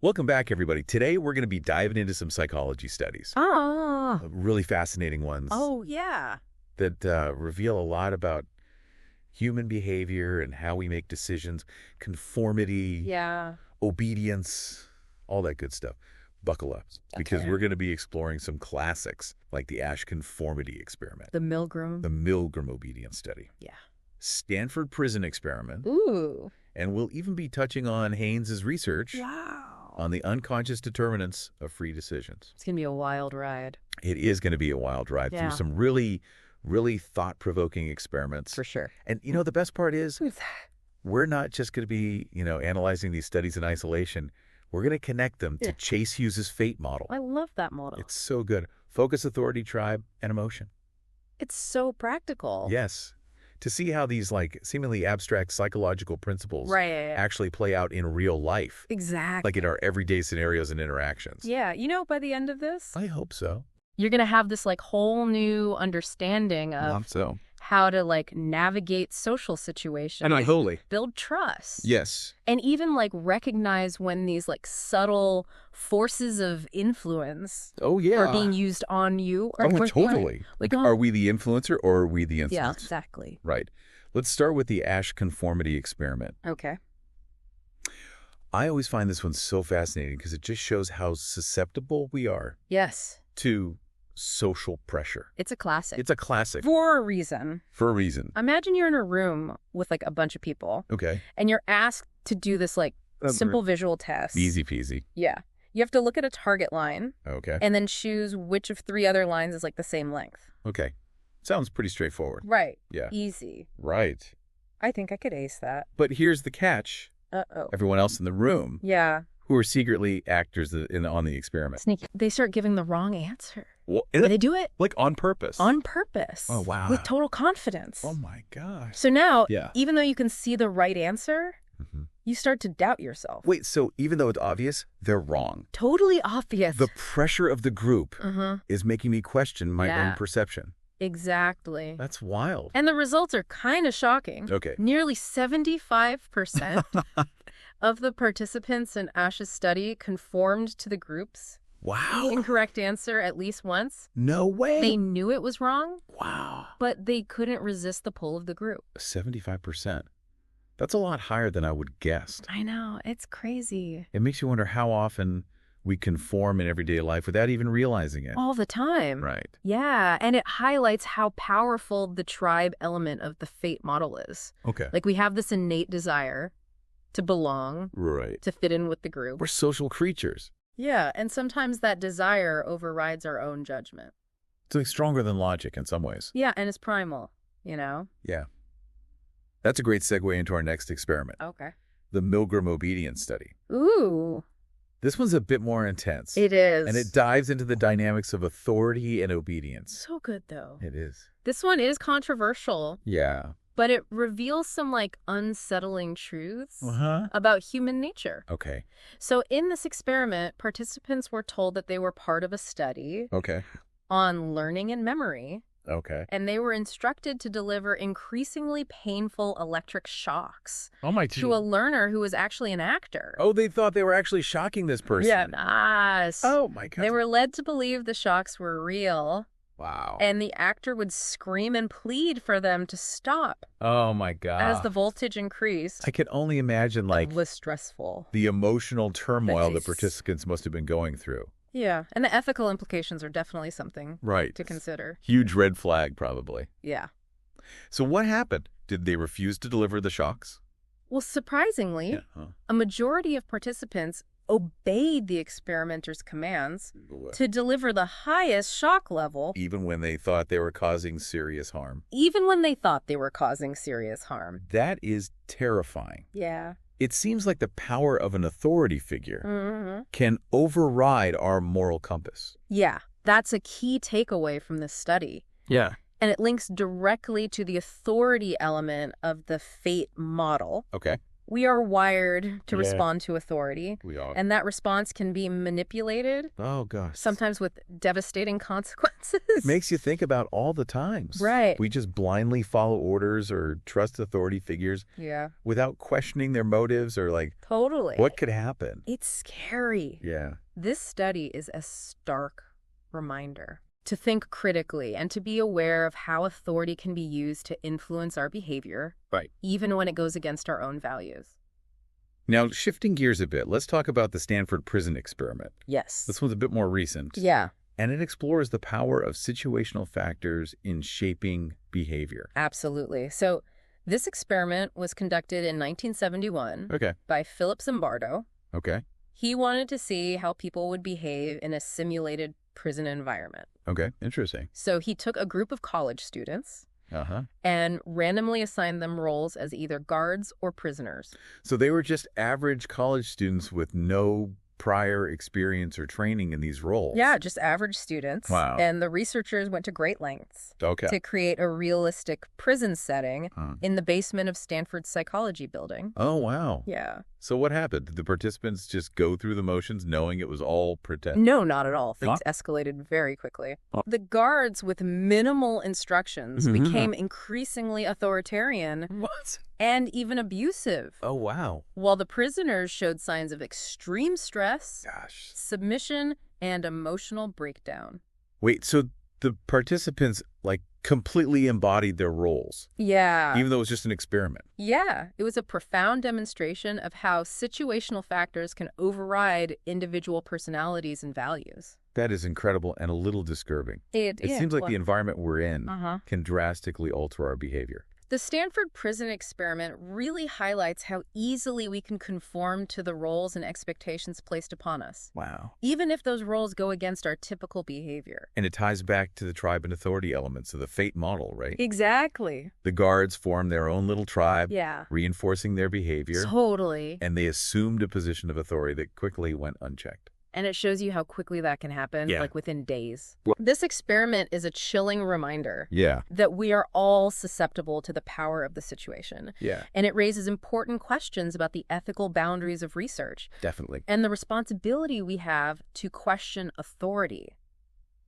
Welcome back, everybody. Today, we're going to be diving into some psychology studies. Really fascinating ones. Oh, yeah. That reveal a lot about human behavior and how we make decisions, conformity, obedience, all that good stuff. Buckle up, because we're going to be exploring some classics like the Asch conformity experiment. The Milgram. The Milgram obedience study. Yeah. Stanford prison experiment. Ooh. And we'll even be touching on Haynes's research on the unconscious determinants of free decisions. It's going to be a wild ride. It is going to be a wild ride through some really, really thought-provoking experiments. For sure. And, the best part is we're not just going to be, analyzing these studies in isolation. We're going to connect them to Chase Hughes's fate model. I love that model. It's so good. Focus, authority, tribe, and emotion. It's so practical. Yes. To see how these seemingly abstract psychological principles actually play out in real life. Exactly. Like in our everyday scenarios and interactions. Yeah. By the end of this, I hope so. You're going to have this whole new understanding of how to navigate social situations. And totally. Build trust. Yes. And even recognize when these subtle forces of influence are being used on you. Or Totally. Are we the influencer or are we the influence? Yeah, exactly. Right. Let's start with the Asch conformity experiment. Okay. I always find this one so fascinating because it just shows how susceptible we are to social pressure. It's a classic. It's a classic. For a reason. For a reason. Imagine you're in a room with a bunch of people. Okay. And you're asked to do this simple visual test. Easy peasy. Yeah. You have to look at a target line. Okay. And then choose which of 3 other lines is the same length. Okay. Sounds pretty straightforward. Right. Yeah. Easy. Right. I think I could ace that. But here's the catch. Uh-oh. Everyone else in the room. Yeah. Who are secretly actors on the experiment. Sneaky. They start giving the wrong answer. Well, they do it. On purpose. On purpose. Oh, wow. With total confidence. Oh, my gosh. So now, even though you can see the right answer, you start to doubt yourself. Wait, so even though it's obvious, they're wrong. Totally obvious. The pressure of the group is making me question my own perception. Exactly. That's wild. And the results are kind of shocking. Okay. Nearly 75% of the participants in Asch's study conformed to the group's incorrect answer at least once. No way. They knew it was wrong. Wow. But they couldn't resist the pull of the group. 75%. That's a lot higher than I would have guessed. I know. It's crazy. It makes you wonder how often we conform in everyday life without even realizing it. All the time. Right. Yeah. And it highlights how powerful the tribe element of the fate model is. Okay. We have this innate desire to belong. Right. To fit in with the group. We're social creatures. Yeah. And sometimes that desire overrides our own judgment. It's stronger than logic in some ways. Yeah. And it's primal, Yeah. That's a great segue into our next experiment. Okay. The Milgram obedience study. Ooh. This one's a bit more intense. It is. And it dives into the dynamics of authority and obedience. So good, though. It is. This one is controversial. Yeah. But it reveals some, unsettling truths about human nature. Okay. So in this experiment, participants were told that they were part of a study on learning and memory. Okay. And they were instructed to deliver increasingly painful electric shocks to a learner who was actually an actor. Oh, they thought they were actually shocking this person. Yeah, nice. Oh, my God. They were led to believe the shocks were real. Wow. And the actor would scream and plead for them to stop. Oh, my God. As the voltage increased. I can only imagine, It was stressful. The emotional turmoil the participants must have been going through. Yeah, and the ethical implications are definitely something to consider. Huge red flag, probably. Yeah. So what happened? Did they refuse to deliver the shocks? Well, surprisingly, a majority of participants obeyed the experimenter's commands to deliver the highest shock level. Even when they thought they were causing serious harm. That is terrifying. Yeah. It seems like the power of an authority figure can override our moral compass. Yeah, that's a key takeaway from this study. Yeah. And it links directly to the authority element of the fate model. Okay. We are wired to respond to authority. We are. And that response can be manipulated. Oh, gosh. Sometimes with devastating consequences. It makes you think about all the times. Right. We just blindly follow orders or trust authority figures. Yeah. Without questioning their motives or like. Totally. What could happen? It's scary. Yeah. This study is a stark reminder to think critically and to be aware of how authority can be used to influence our behavior, right, even when it goes against our own values. Now, shifting gears a bit, let's talk about the Stanford Prison Experiment. Yes. This one's a bit more recent. Yeah. And it explores the power of situational factors in shaping behavior. Absolutely. So this experiment was conducted in 1971 by Philip Zimbardo. Okay. He wanted to see how people would behave in a simulated prison environment. Okay, interesting. So he took a group of college students and randomly assigned them roles as either guards or prisoners. So they were just average college students with no prior experience or training in these roles. Yeah, just average students. Wow. And the researchers went to great lengths to create a realistic prison setting in the basement of Stanford's psychology building. Oh, wow. Yeah. So what happened? Did the participants just go through the motions knowing it was all pretend? No, not at all. Things escalated very quickly. The guards with minimal instructions became increasingly authoritarian. What? And even abusive. Oh, wow. While the prisoners showed signs of extreme stress, submission, and emotional breakdown. Wait, so the participants, like, completely embodied their roles? Yeah. Even though it was just an experiment? Yeah. It was a profound demonstration of how situational factors can override individual personalities and values. That is incredible and a little disturbing. It seems like the environment we're in can drastically alter our behavior. The Stanford Prison Experiment really highlights how easily we can conform to the roles and expectations placed upon us. Wow. Even if those roles go against our typical behavior. And it ties back to the tribe and authority elements of the fate model, right? Exactly. The guards formed their own little tribe, yeah, reinforcing their behavior. Totally. And they assumed a position of authority that quickly went unchecked. And it shows you how quickly that can happen, like within days. Well, this experiment is a chilling reminder that we are all susceptible to the power of the situation. Yeah. And it raises important questions about the ethical boundaries of research. Definitely. And the responsibility we have to question authority.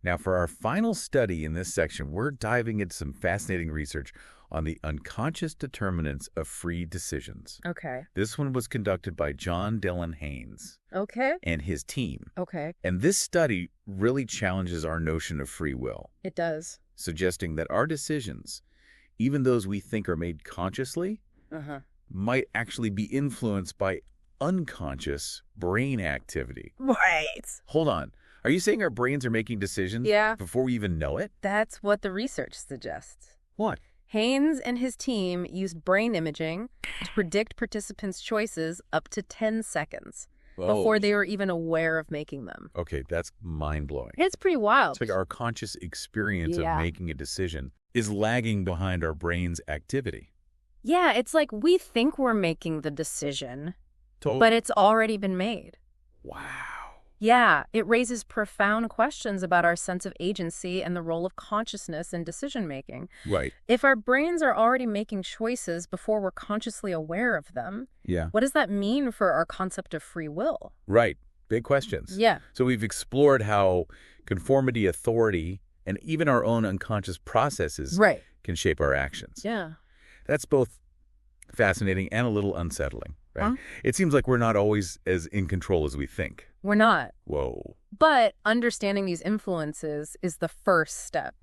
Now, for our final study in this section, we're diving into some fascinating research on the unconscious determinants of free decisions. Okay. This one was conducted by John Dylan Haynes. Okay. And his team. Okay. And this study really challenges our notion of free will. It does. Suggesting that our decisions, even those we think are made consciously, might actually be influenced by unconscious brain activity. Right. Hold on. Are you saying our brains are making decisions before we even know it? That's what the research suggests. What? Haynes and his team used brain imaging to predict participants' choices up to 10 seconds before they were even aware of making them. Okay, that's mind-blowing. It's pretty wild. It's like our conscious experience of making a decision is lagging behind our brain's activity. Yeah, it's like we think we're making the decision, but it's already been made. Wow. Yeah, it raises profound questions about our sense of agency and the role of consciousness in decision-making. Right. If our brains are already making choices before we're consciously aware of them, what does that mean for our concept of free will? Right. Big questions. Yeah. So we've explored how conformity, authority, and even our own unconscious processes can shape our actions. Yeah. That's both fascinating and a little unsettling, right? It seems like we're not always as in control as we think. We're not. Whoa. But understanding these influences is the first step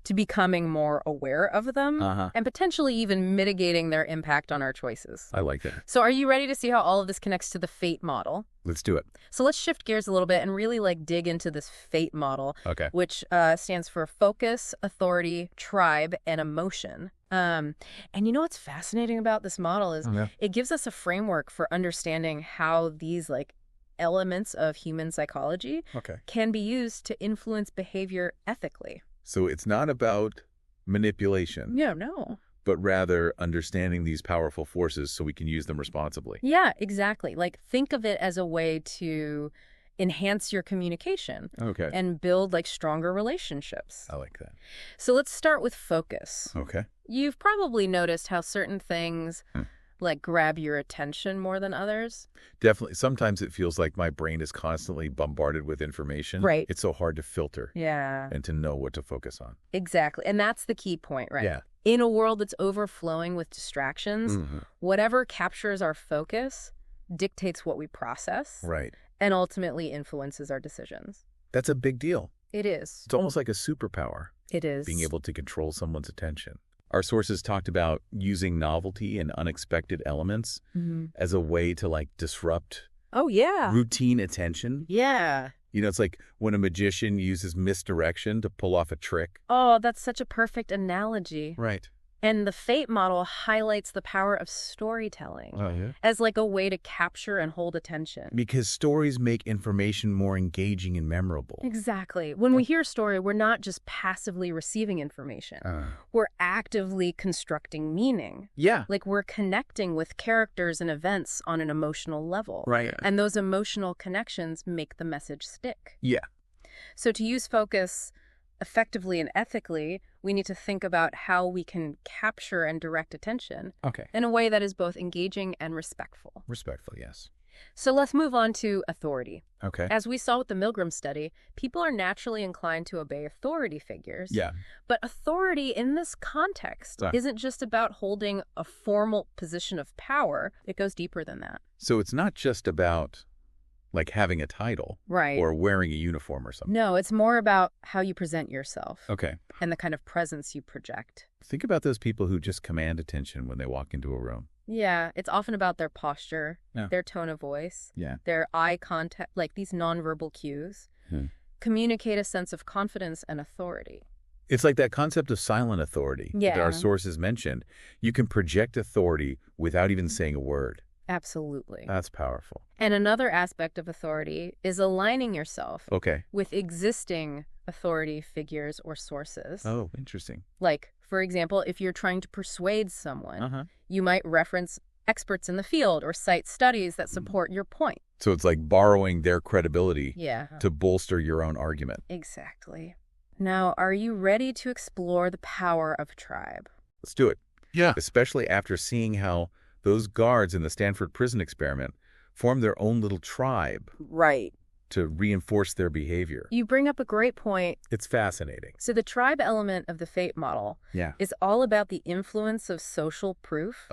to becoming more aware of them and potentially even mitigating their impact on our choices. I like that. So are you ready to see how all of this connects to the fate model? Let's do it. So let's shift gears a little bit and really dig into this fate model, which stands for focus, authority, tribe, and emotion. And you know what's fascinating about this model is it gives us a framework for understanding how these elements of human psychology can be used to influence behavior ethically. So it's not about manipulation. Yeah, no. But rather understanding these powerful forces so we can use them responsibly. Yeah, exactly. Think of it as a way to enhance your communication and build stronger relationships. I like that. So let's start with focus. Okay. You've probably noticed how certain things like grab your attention more than others. Definitely. Sometimes it feels like my brain is constantly bombarded with information. Right. It's so hard to filter. Yeah. And to know what to focus on. Exactly. And that's the key point, right? Yeah. In a world that's overflowing with distractions, whatever captures our focus dictates what we process. Right. And ultimately influences our decisions. That's a big deal. It is. It's almost like a superpower. It is. Being able to control someone's attention. Our sources talked about using novelty and unexpected elements as a way to like disrupt routine attention. Yeah. You know, it's like when a magician uses misdirection to pull off a trick. Oh, that's such a perfect analogy. Right. And the Fate model highlights the power of storytelling as like a way to capture and hold attention. Because stories make information more engaging and memorable. Exactly. When we hear a story, we're not just passively receiving information. We're actively constructing meaning. Yeah. Like we're connecting with characters and events on an emotional level. Right. And those emotional connections make the message stick. Yeah. So to use focus effectively and ethically, we need to think about how we can capture and direct attention in a way that is both engaging and respectful. Respectful, yes. So let's move on to authority. Okay. As we saw with the Milgram study, people are naturally inclined to obey authority figures. Yeah. But authority in this context isn't just about holding a formal position of power. It goes deeper than that. So it's not just about like having a title or wearing a uniform or something. No, it's more about how you present yourself. Okay. And the kind of presence you project. Think about those people who just command attention when they walk into a room. Yeah, it's often about their posture, their tone of voice, their eye contact, like these nonverbal cues, communicate a sense of confidence and authority. It's like that concept of silent authority that our sources mentioned. You can project authority without even saying a word. Absolutely. That's powerful. And another aspect of authority is aligning yourself with existing authority figures or sources. Oh, interesting. Like, for example, if you're trying to persuade someone, you might reference experts in the field or cite studies that support your point. So it's like borrowing their credibility to bolster your own argument. Exactly. Now, are you ready to explore the power of a tribe? Let's do it. Yeah. Especially after seeing how those guards in the Stanford prison experiment formed their own little tribe. Right. To reinforce their behavior. You bring up a great point. It's fascinating. So the tribe element of the Fate model is all about the influence of social proof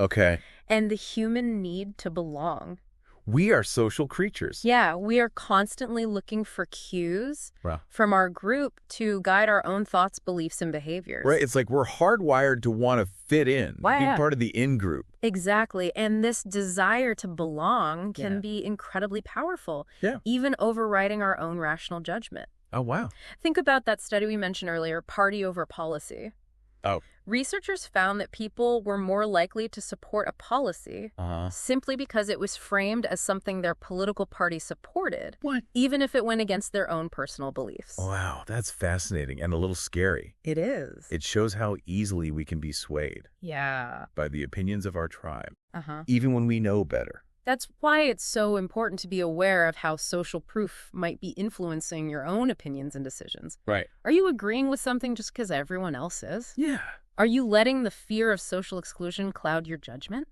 and the human need to belong. We are social creatures. Yeah, we are constantly looking for cues from our group to guide our own thoughts, beliefs, and behaviors. Right, it's like we're hardwired to want to fit in, be part of the in-group. Exactly, and this desire to belong can be incredibly powerful, even overriding our own rational judgment. Oh, wow. Think about that study we mentioned earlier, party over policy. Oh. Researchers found that people were more likely to support a policy simply because it was framed as something their political party supported, even if it went against their own personal beliefs. Wow, that's fascinating and a little scary. It is. It shows how easily we can be swayed by the opinions of our tribe, even when we know better. That's why it's so important to be aware of how social proof might be influencing your own opinions and decisions. Right. Are you agreeing with something just because everyone else is? Yeah. Are you letting the fear of social exclusion cloud your judgment?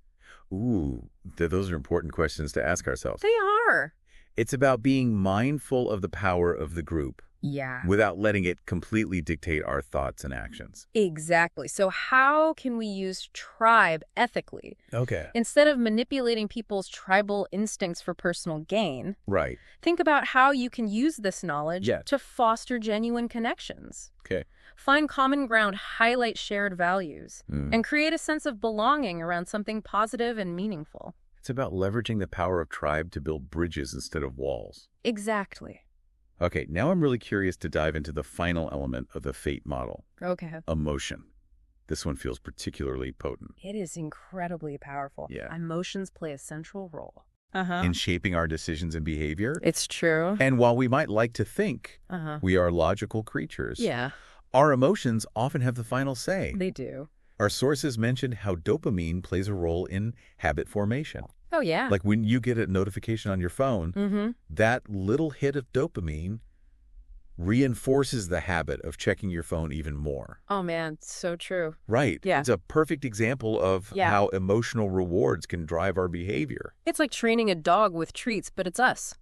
Ooh, those are important questions to ask ourselves. They are. It's about being mindful of the power of the group. Yeah. Without letting it completely dictate our thoughts and actions. Exactly. So how can we use tribe ethically? Okay. Instead of manipulating people's tribal instincts for personal gain. Right. Think about how you can use this knowledge to foster genuine connections. Okay. Find common ground, highlight shared values, and create a sense of belonging around something positive and meaningful. It's about leveraging the power of tribe to build bridges instead of walls. Exactly. Okay, now I'm really curious to dive into the final element of the Fate model. Okay. Emotion. This one feels particularly potent. It is incredibly powerful. Yeah. Emotions play a central role. In shaping our decisions and behavior. It's true. And while we might like to think we are logical creatures, our emotions often have the final say. They do. Our sources mentioned how dopamine plays a role in habit formation. Oh, yeah. Like when you get a notification on your phone, that little hit of dopamine reinforces the habit of checking your phone even more. Oh, man, so true. Right. Yeah. It's a perfect example of how emotional rewards can drive our behavior. It's like training a dog with treats, but it's us.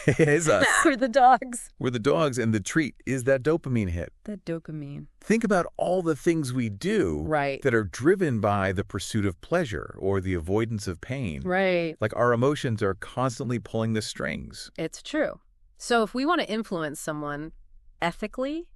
It is us. We're the dogs. We're the dogs, and the treat is that dopamine hit. The dopamine. Think about all the things we do that are driven by the pursuit of pleasure or the avoidance of pain. Right. Like our emotions are constantly pulling the strings. It's true. So if we want to influence someone ethically,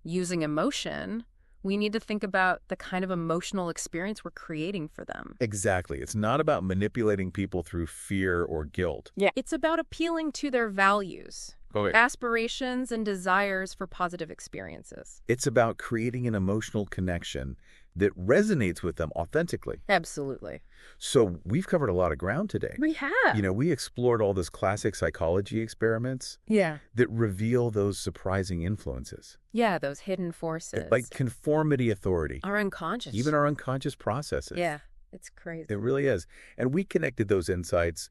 using emotion, we need to think about the kind of emotional experience we're creating for them. Exactly. It's not about manipulating people through fear or guilt. Yeah. It's about appealing to their values, aspirations, and desires for positive experiences. It's about creating an emotional connection that resonates with them authentically. Absolutely. So we've covered a lot of ground today. We have. You know, we explored all those classic psychology experiments that reveal those surprising influences. Yeah, those hidden forces. Like conformity authority. Our unconscious. Even our unconscious processes. Yeah, it's crazy. It really is. And we connected those insights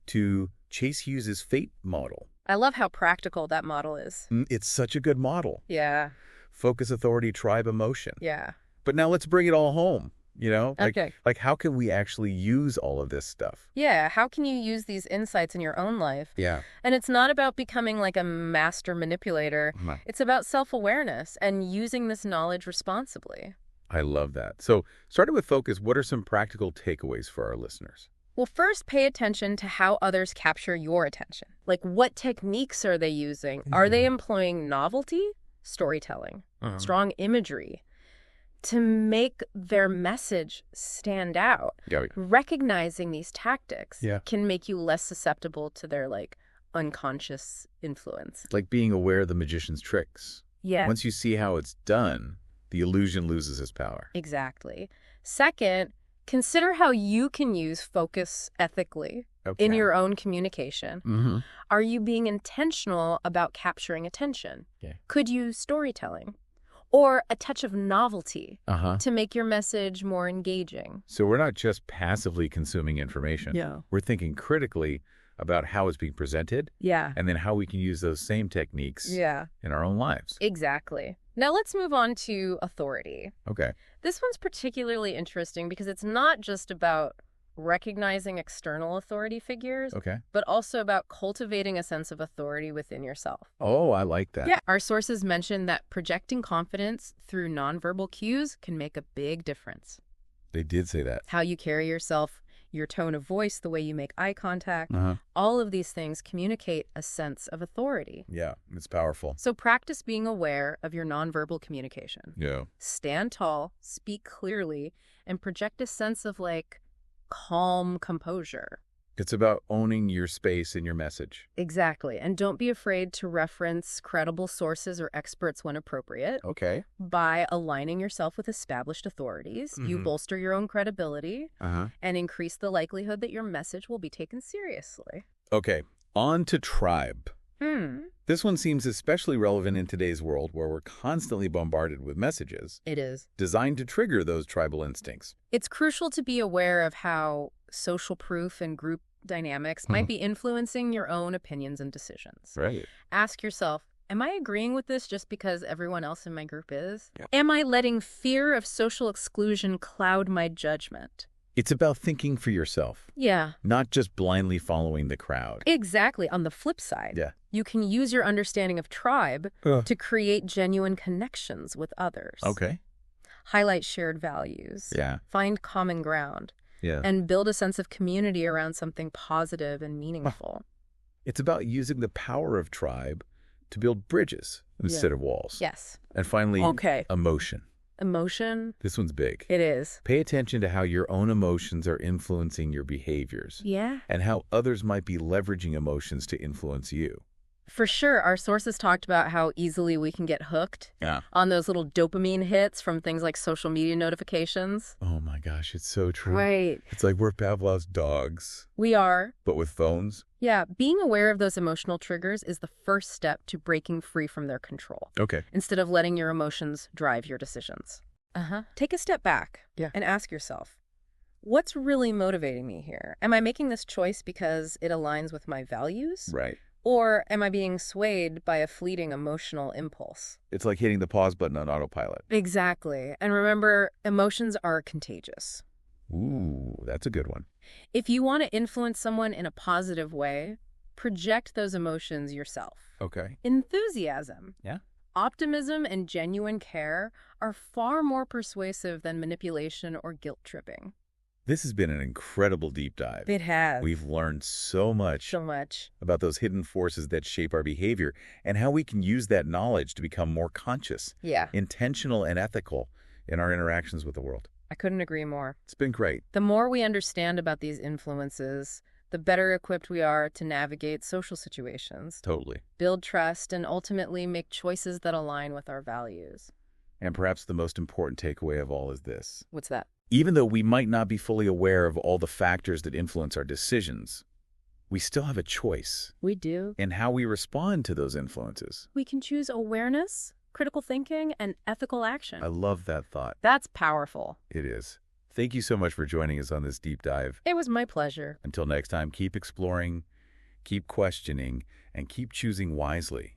to Chase Hughes's fate model. I love how practical that model is. It's such a good model. Yeah. Focus, authority, tribe, emotion. Yeah. But now let's bring it all home, you know? Okay. Like how can we actually use all of this stuff? Yeah, how can you use these insights in your own life? Yeah. And it's not about becoming like a master manipulator. It's about self-awareness and using this knowledge responsibly. I love that. So starting with focus, what are some practical takeaways for our listeners? Well, first, pay attention to how others capture your attention. Like, what techniques are they using? Are they employing novelty, storytelling, strong imagery, to make their message stand out? Recognizing these tactics can make you less susceptible to their, like, unconscious influence. Like being aware of the magician's tricks. Yeah. Once you see how it's done, the illusion loses its power. Exactly. Second, consider how you can use focus ethically in your own communication. Are you being intentional about capturing attention? Could use storytelling or a touch of novelty to make your message more engaging. So we're not just passively consuming information. We're thinking critically about how it's being presented. And then how we can use those same techniques in our own lives. Exactly. Now let's move on to authority. Okay. This one's particularly interesting because it's not just about recognizing external authority figures, but also about cultivating a sense of authority within yourself. Oh, I like that. Yeah. Our sources mention that projecting confidence through nonverbal cues can make a big difference. They did say that. How you carry yourself, your tone of voice, the way you make eye contact, all of these things communicate a sense of authority. Yeah, it's powerful. So practice being aware of your nonverbal communication. Yeah. Stand tall, speak clearly, and project a sense of, like, calm composure. It's about owning your space and your message. Exactly. And don't be afraid to reference credible sources or experts when appropriate. Okay. By aligning yourself with established authorities, you bolster your own credibility and increase the likelihood that your message will be taken seriously. Okay. On to tribe. This one seems especially relevant in today's world where we're constantly bombarded with messages. It is. Designed to trigger those tribal instincts. It's crucial to be aware of how social proof and group dynamics might be influencing your own opinions and decisions. Right. Ask yourself, am I agreeing with this just because everyone else in my group is? Am I letting fear of social exclusion cloud my judgment? It's about thinking for yourself. Yeah. Not just blindly following the crowd. Exactly. On the flip side, you can use your understanding of tribe to create genuine connections with others. Okay. Highlight shared values. Find common ground. And build a sense of community around something positive and meaningful. It's about using the power of tribe to build bridges instead of walls. Yes. And finally, emotion. Emotion. This one's big. It is. Pay attention to how your own emotions are influencing your behaviors. And how others might be leveraging emotions to influence you. For sure, our sources talked about how easily we can get hooked on those little dopamine hits from things like social media notifications. Oh my gosh, it's so true. Right. It's like we're Pavlov's dogs. We are. But with phones. Yeah, being aware of those emotional triggers is the first step to breaking free from their control. Okay. Instead of letting your emotions drive your decisions. Take a step back and ask yourself, what's really motivating me here? Am I making this choice because it aligns with my values? Right. Or am I being swayed by a fleeting emotional impulse? It's like hitting the pause button on autopilot. Exactly. And remember, emotions are contagious. Ooh, that's a good one. If you want to influence someone in a positive way, project those emotions yourself. Okay. Enthusiasm. Yeah. Optimism and genuine care are far more persuasive than manipulation or guilt tripping. This has been an incredible deep dive. It has. We've learned so much about those hidden forces that shape our behavior and how we can use that knowledge to become more conscious, intentional, and ethical in our interactions with the world. I couldn't agree more. It's been great. The more we understand about these influences, the better equipped we are to navigate social situations. Totally. Build trust and ultimately make choices that align with our values. And perhaps the most important takeaway of all is this. What's that? Even though we might not be fully aware of all the factors that influence our decisions, we still have a choice. We do. In how we respond to those influences. We can choose awareness, critical thinking, and ethical action. I love that thought. That's powerful. It is. Thank you so much for joining us on this deep dive. It was my pleasure. Until next time, keep exploring, keep questioning, and keep choosing wisely.